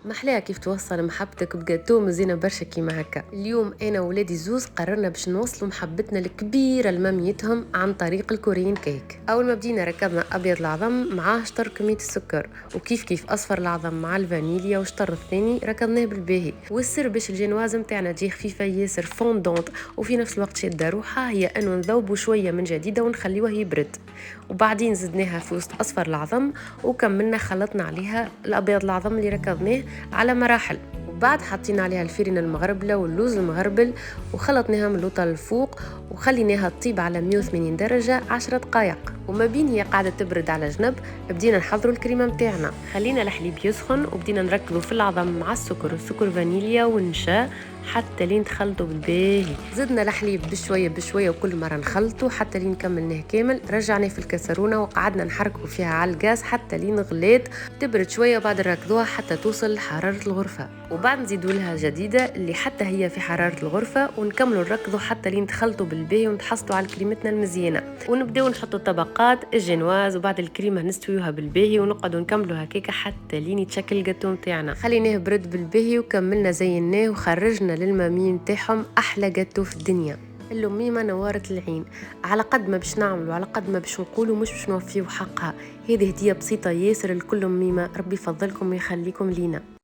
محلاها كيف توصل محبتك بجاتو مزيانة برشا كيما هكا. اليوم انا وولادي زوز قررنا باش نوصلوا محبتنا الكبيره لماميتهم عن طريق الكورين كيك. اول ما بدينا ركبنا ابيض العظم معاه شطر كميه السكر، وكيف كيف اصفر العظم مع الفانيليا والشطر الثاني ركضناه بالباهي. والسر باش الجينواز نتاعنا تجي خفيفه ياسر فوندونت وفي نفس الوقت شاده روحها هي انه نذوبوا شويه من جديده ونخليوه يبرد، وبعدين زدناها في وسط اصفر العظم وكملنا خلطنا عليها الابيض العظم اللي ركضناه على مراحل. وبعد حطينا عليها الفرينة المغربلة واللوز المغربل وخلطناها من اللوطة للفوق وخليناها تطيب على 180 درجة 10 دقائق. وما بين هي قاعدة تبرد على جنب بدينا نحضروا الكريمة متاعنا. خلينا الحليب يسخن وبدينا نركضوا في العظم مع السكر فانيليا والنشا حتى لين تخلطوا بالباهي. زدنا الحليب بشويه بشويه وكل مره نخلطوا حتى لين كملناه كامل. رجعناه في الكسرونه وقعدنا نحركوا فيها على الغاز حتى لين غلات تبرد شويه، بعد نركضوها حتى توصل لحراره الغرفه، وبعد نزيدوا لها جديده اللي حتى هي في حراره الغرفه، ونكملوا نركضوا حتى لين تخلطوا بالباهي ونتحصلوا على كريمتنا المزيانه. ونبداو نحطوا طبقات الجينواز وبعد الكريمه نستويوها بالباهي ونقعدوا نكملوا هكاكا حتى لين يتشكل الجاتو نتاعنا. خليناه برد بالباهي وكملنا زيناه وخرجنا للمامين نتاعهم احلى جاتو في الدنيا. اللميمه نورت العين. على قد ما باش نعملوا على قد ما باش نقولوا مش باش نوفيو حقها. هذه هديه بسيطه ياسر لكل ميمه، ربي يفضلكم ويخليكم لينا.